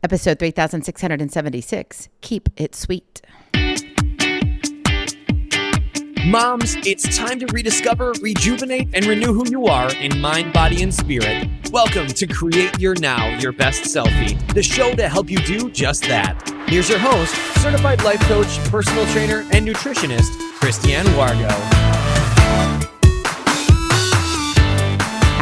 Episode 3676, Keep It Sweet. Moms, it's time to rediscover, rejuvenate, and renew who you are in mind, body, and spirit. Welcome to Create Your Now, Your Best Selfie, the show to help you do just that. Here's your host, certified life coach, personal trainer, and nutritionist, Christiane Wargo.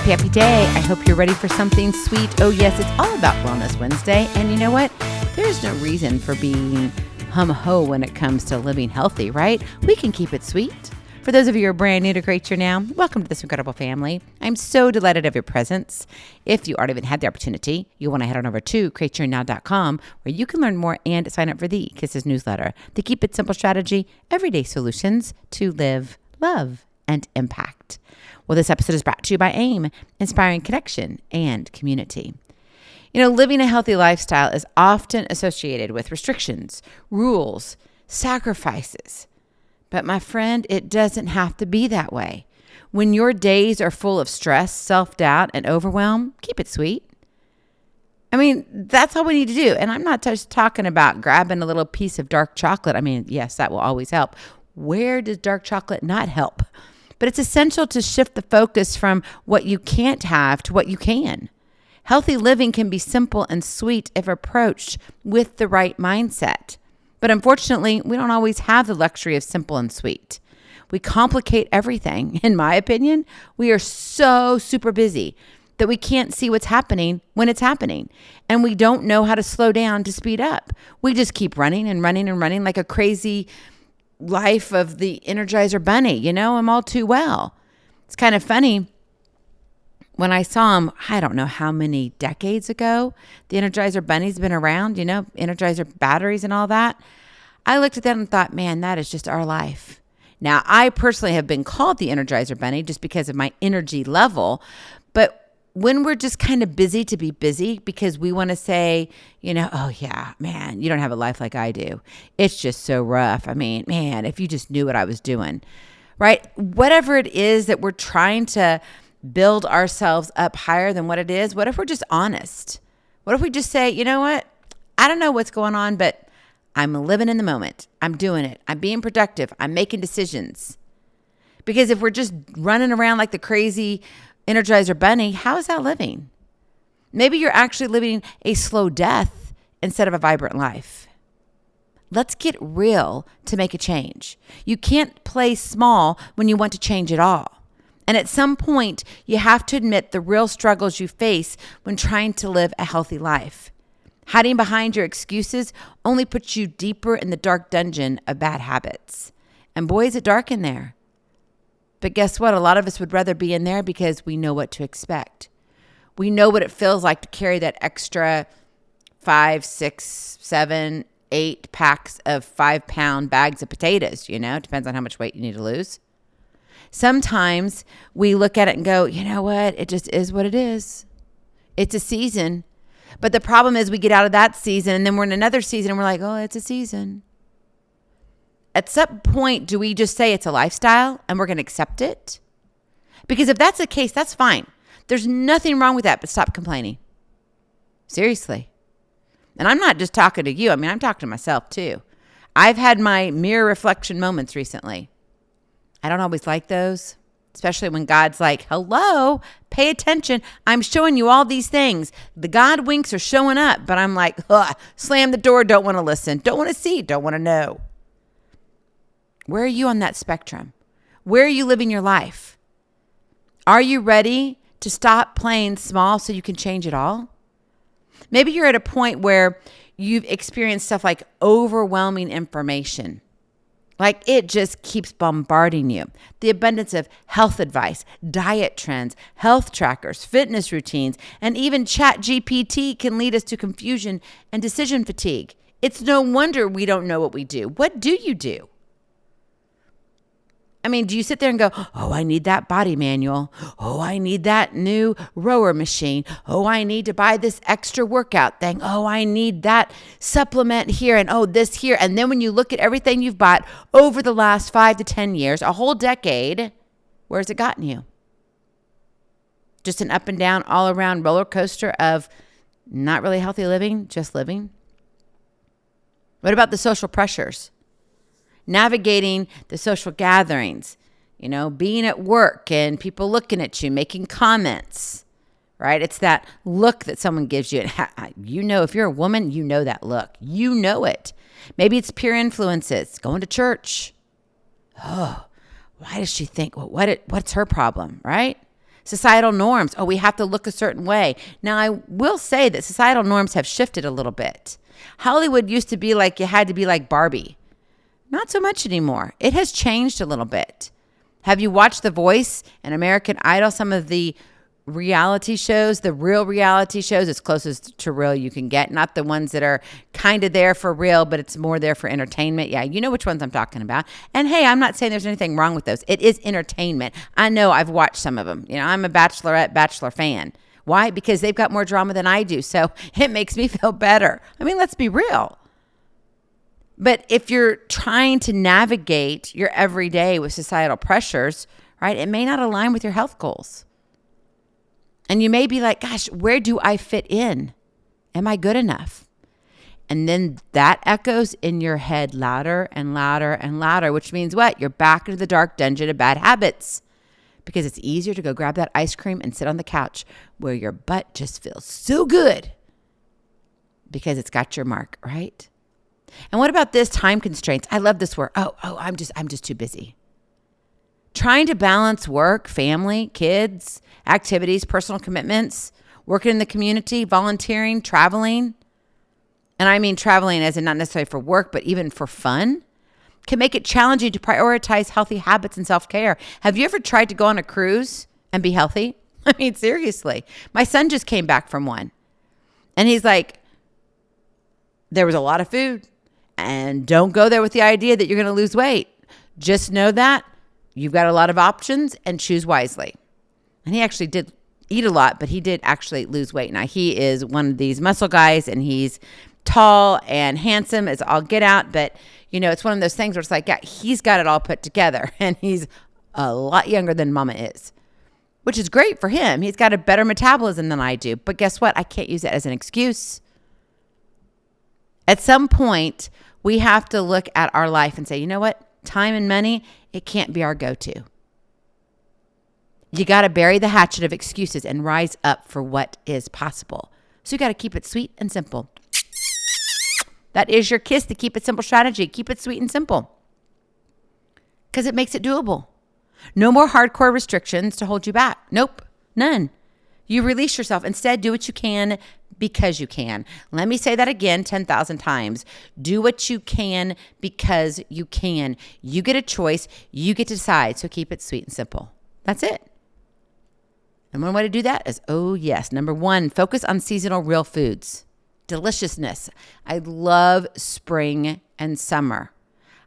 Happy day. I hope you're ready for something sweet. Oh yes, it's all about Wellness Wednesday. And you know what? There's no reason for being hum-ho when it comes to living healthy, right? We can keep it sweet. For those of you who are brand new to Create Your Now, welcome to this incredible family. I'm so delighted of your presence. If you already had the opportunity, you'll want to head on over to createyournow.com where you can learn more and sign up for the Kisses newsletter, the Keep It Simple strategy, everyday solutions to live, love, and impact. Well, this episode is brought to you by AIM, inspiring connection and community. You know, living a healthy lifestyle is often associated with restrictions, rules, sacrifices. But my friend, it doesn't have to be that way. When your days are full of stress, self-doubt, and overwhelm, keep it sweet. I mean, that's all we need to do. And I'm not just talking about grabbing a little piece of dark chocolate. I mean, yes, that will always help. Where does dark chocolate not help? But it's essential to shift the focus from what you can't have to what you can. Healthy living can be simple and sweet if approached with the right mindset. But unfortunately, we don't always have the luxury of simple and sweet. We complicate everything. In my opinion, we are so super busy that we can't see what's happening when it's happening. And we don't know how to slow down to speed up. We just keep running and running and running like a crazy life of the Energizer Bunny, you know, I'm all too well. It's kind of funny. When I saw him, I don't know how many decades ago, the Energizer Bunny's been around, you know, Energizer batteries and all that. I looked at that and thought, man, that is just our life. Now, I personally have been called the Energizer Bunny just because of my energy level. But when we're just kind of busy to be busy because we want to say, you know, oh yeah, man, you don't have a life like I do. It's just so rough. I mean, man, if you just knew what I was doing, right? Whatever it is that we're trying to build ourselves up higher than what it is, what if we're just honest? What if we just say, you know what? I don't know what's going on, but I'm living in the moment. I'm doing it. I'm being productive. I'm making decisions. Because if we're just running around like the crazy Energizer Bunny, how is that living? Maybe you're actually living a slow death instead of a vibrant life. Let's get real to make a change. You can't play small when you want to change it all. And at some point, you have to admit the real struggles you face when trying to live a healthy life. Hiding behind your excuses only puts you deeper in the dark dungeon of bad habits. And boy, is it dark in there. But guess what? A lot of us would rather be in there because we know what to expect. We know what it feels like to carry that extra 5, 6, 7, 8 packs of 5-pound bags of potatoes, you know, depends on how much weight you need to lose. Sometimes we look at it and go, you know what? It just is what it is. It's a season. But the problem is we get out of that season and then we're in another season and we're like, oh, it's a season. At some point, do we just say it's a lifestyle and we're going to accept it? Because if that's the case, that's fine. There's nothing wrong with that, but stop complaining. Seriously. And I'm not just talking to you. I mean, I'm talking to myself too. I've had my mirror reflection moments recently. I don't always like those, especially when God's like, hello, pay attention. I'm showing you all these things. The God winks are showing up, but I'm like, slam the door, don't want to listen, don't want to see, don't want to know. Where are you on that spectrum? Where are you living your life? Are you ready to stop playing small so you can change it all? Maybe you're at a point where you've experienced stuff like overwhelming information. Like it just keeps bombarding you. The abundance of health advice, diet trends, health trackers, fitness routines, and even ChatGPT can lead us to confusion and decision fatigue. It's no wonder we don't know what we do. What do you do? I mean, do you sit there and go, oh, I need that body manual. Oh, I need that new rower machine. Oh, I need to buy this extra workout thing. Oh, I need that supplement here and oh, this here. And then when you look at everything you've bought over the last 5 to 10 years, a whole decade, where's it gotten you? Just an up and down, all around roller coaster of Not really healthy living, just living. What about the social pressures? Navigating the social gatherings, being at work and people looking at you, making comments, right? It's that look that someone gives you. If you're a woman, you know that look. You know it. Maybe it's peer influences, going to church. Oh, why does she think, what's her problem, right? Societal norms. Oh, we have to look a certain way. Now, I will say that societal norms have shifted a little bit. Hollywood used to be like you had to be like Barbie. Not so much anymore. It has changed a little bit. Have you watched The Voice and American Idol, some of the reality shows, the real reality shows, as closest to real you can get, not the ones that are kind of there for real, but it's more there for entertainment. Yeah, you know which ones I'm talking about. And hey, I'm not saying there's anything wrong with those. It is entertainment. I know, I've watched some of them. I'm a Bachelor fan. Why? Because they've got more drama than I do. So it makes me feel better. I mean, let's be real. But if you're trying to navigate your everyday with societal pressures, right, it may not align with your health goals. And you may be like, gosh, where do I fit in? Am I good enough? And then that echoes in your head louder and louder and louder, which means what? You're back into the dark dungeon of bad habits, because it's easier to go grab that ice cream and sit on the couch where your butt just feels so good because it's got your mark, right? And what about this? Time constraints. I love this word. I'm just too busy. Trying to balance work, family, kids, activities, personal commitments, working in the community, volunteering, traveling. And I mean traveling as in not necessarily for work, but even for fun, can make it challenging to prioritize healthy habits and self-care. Have you ever tried to go on a cruise and be healthy? I mean, seriously. My son just came back from one. And he's like, there was a lot of food. And don't go there with the idea that you're going to lose weight. Just know that you've got a lot of options and choose wisely. And he actually did eat a lot, but he did actually lose weight. Now, he is one of these muscle guys, and he's tall and handsome as all get out. But, it's one of those things where it's like, yeah, he's got it all put together, and he's a lot younger than Mama is, which is great for him. He's got a better metabolism than I do. But guess what? I can't use it as an excuse. At some point, we have to look at our life and say, you know what? Time and money, it can't be our go-to. You got to bury the hatchet of excuses and rise up for what is possible. So you got to keep it sweet and simple. That is your kiss, the keep it simple strategy. Keep it sweet and simple, because it makes it doable. No more hardcore restrictions to hold you back. Nope, none. You release yourself. Instead, do what you can because you can. Let me say that again 10,000 times. Do what you can because you can. You get a choice. You get to decide. So keep it sweet and simple. That's it. And one way to do that is, number 1, focus on seasonal real foods. Deliciousness. I love spring and summer.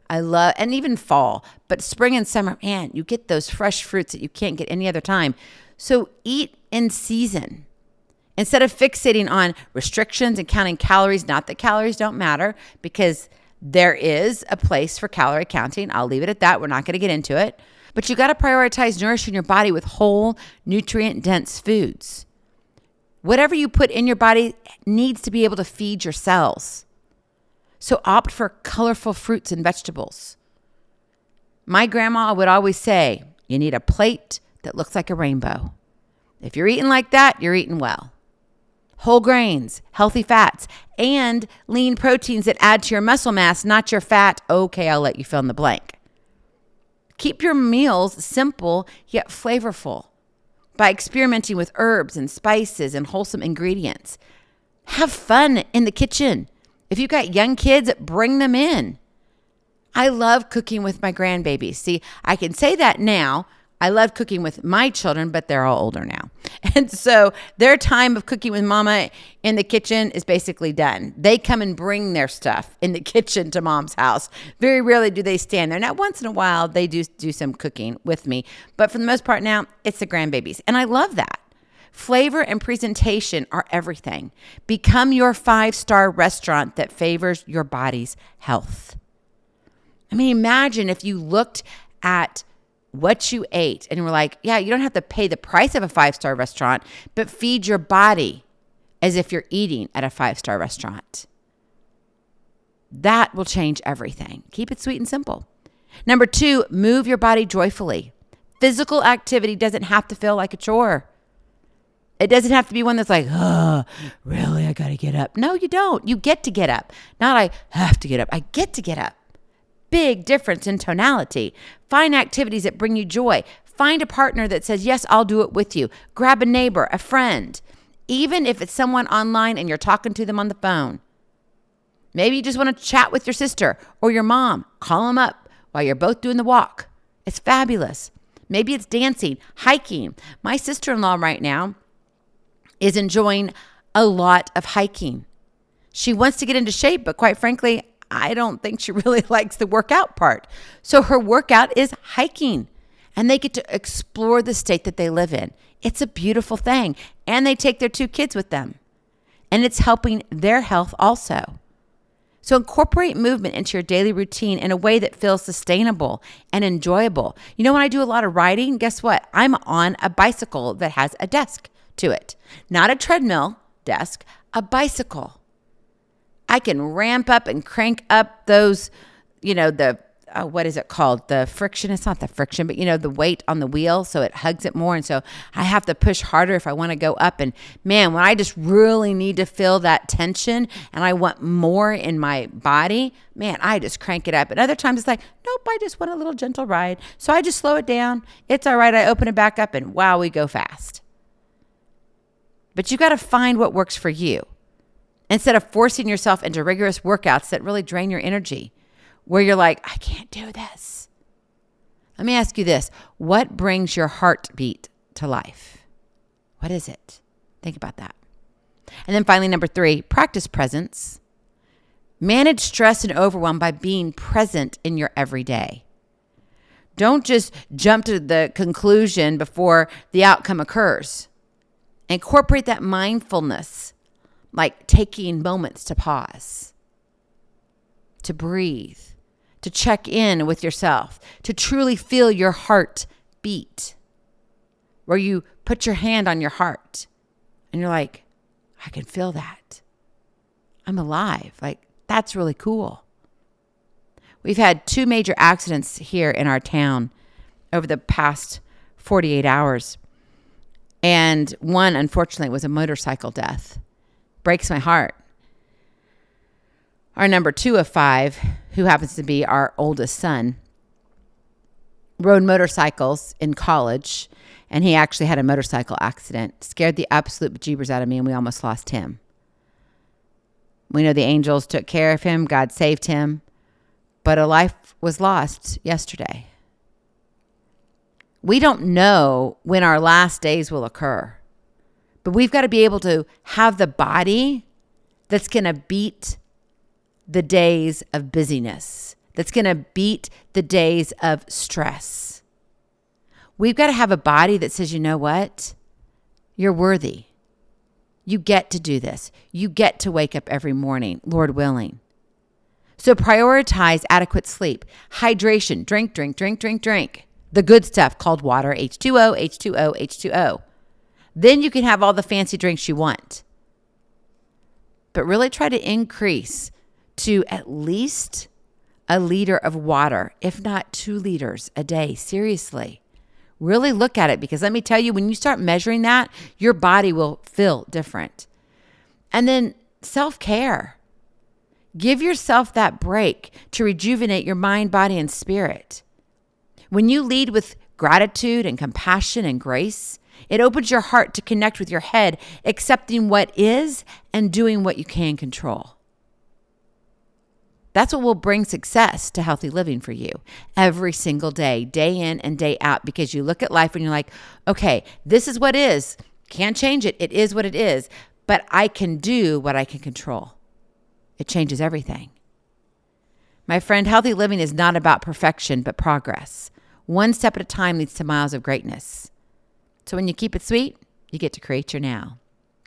And even fall, but spring and summer, man, you get those fresh fruits that you can't get any other time. So eat in season. Instead of fixating on restrictions and counting calories, not that calories don't matter, because there is a place for calorie counting. I'll leave it at that. We're not going to get into it. But you got to prioritize nourishing your body with whole, nutrient-dense foods. Whatever you put in your body needs to be able to feed your cells. So opt for colorful fruits and vegetables. My grandma would always say, you need a plate that looks like a rainbow. If you're eating like that, you're eating well. Whole grains, healthy fats, and lean proteins that add to your muscle mass, not your fat. Okay, I'll let you fill in the blank. Keep your meals simple yet flavorful by experimenting with herbs and spices and wholesome ingredients. Have fun in the kitchen. If you've got young kids, bring them in. I love cooking with my grandbabies. See, I can say that now. I love cooking with my children, but they're all older now. And so their time of cooking with mama in the kitchen is basically done. They come and bring their stuff in the kitchen to mom's house. Very rarely do they stand there. Now, once in a while, they do some cooking with me. But for the most part now, it's the grandbabies. And I love that. Flavor and presentation are everything. Become your 5-star restaurant that favors your body's health. I mean, imagine if you looked at what you ate and were like, yeah, you don't have to pay the price of a 5-star restaurant, but feed your body as if you're eating at a 5-star restaurant. That will change everything. Keep it sweet and simple. Number 2, move your body joyfully. Physical activity doesn't have to feel like a chore. It doesn't have to be one that's like, oh, really? I got to get up. No, you don't. You get to get up. Not I have to get up. I get to get up. Big difference in tonality. Find activities that bring you joy. Find a partner that says, yes, I'll do it with you. Grab a neighbor, a friend. Even if it's someone online and you're talking to them on the phone. Maybe you just want to chat with your sister or your mom. Call them up while you're both doing the walk. It's fabulous. Maybe it's dancing, hiking. My sister-in-law right now is enjoying a lot of hiking. She wants to get into shape, but quite frankly, I don't think she really likes the workout part. So her workout is hiking, and they get to explore the state that they live in. It's a beautiful thing. And they take their 2 kids with them, and it's helping their health also. So incorporate movement into your daily routine in a way that feels sustainable and enjoyable. You know, when I do a lot of riding, guess what? I'm on a bicycle that has a desk to it. Not a treadmill desk, a bicycle. I can ramp up and crank up those, what is it called? The friction. It's not the friction, but the weight on the wheel. So it hugs it more. And so I have to push harder if I want to go up. And man, when I just really need to feel that tension and I want more in my body, man, I just crank it up. And other times it's like, nope, I just want a little gentle ride. So I just slow it down. It's all right. I open it back up and wow, we go fast. But you got to find what works for you instead of forcing yourself into rigorous workouts that really drain your energy, where you're like, I can't do this. Let me ask you this. What brings your heartbeat to life? What is it? Think about that. And then finally, number 3, practice presence. Manage stress and overwhelm by being present in your everyday. Don't just jump to the conclusion before the outcome occurs. Incorporate that mindfulness, like taking moments to pause, to breathe, to check in with yourself, to truly feel your heart beat, where you put your hand on your heart and you're like, I can feel that. I'm alive. Like, that's really cool. We've had 2 major accidents here in our town over the past 48 hours. And one, unfortunately, was a motorcycle death. Breaks my heart. Our number 2 of 5, who happens to be our oldest son, rode motorcycles in college, and he actually had a motorcycle accident. Scared the absolute bejeebers out of me, and we almost lost him. We know the angels took care of him. God saved him. But a life was lost yesterday. We don't know when our last days will occur, but we've got to be able to have the body that's going to beat the days of busyness, that's going to beat the days of stress. We've got to have a body that says, you know what? You're worthy. You get to do this. You get to wake up every morning, Lord willing. So prioritize adequate sleep, hydration, drink. The good stuff called water, H2O, H2O, H2O. Then you can have all the fancy drinks you want. But really try to increase to at least a liter of water, if not 2 liters a day. Seriously. Really look at it, because let me tell you, when you start measuring that, your body will feel different. And then self-care. Give yourself that break to rejuvenate your mind, body, and spirit. When you lead with gratitude and compassion and grace, it opens your heart to connect with your head, accepting what is and doing what you can control. That's what will bring success to healthy living for you every single day, day in and day out, because you look at life and you're like, okay, this is what is. Can't change it. It is what it is. But I can do what I can control. It changes everything. My friend, healthy living is not about perfection, but progress. One step at a time leads to miles of greatness. So when you keep it sweet, you get to create your now.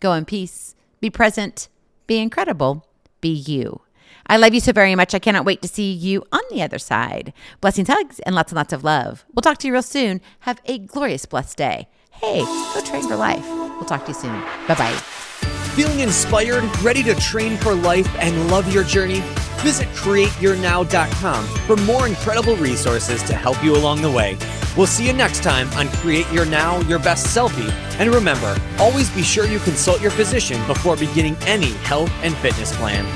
Go in peace. Be present. Be incredible. Be you. I love you so very much. I cannot wait to see you on the other side. Blessings, hugs, and lots of love. We'll talk to you real soon. Have a glorious, blessed day. Hey, go train for life. We'll talk to you soon. Bye-bye. Feeling inspired, ready to train for life and love your journey? Visit createyournow.com for more incredible resources to help you along the way. We'll see you next time on Create Your Now, Your Best Selfie. And remember, always be sure you consult your physician before beginning any health and fitness plan.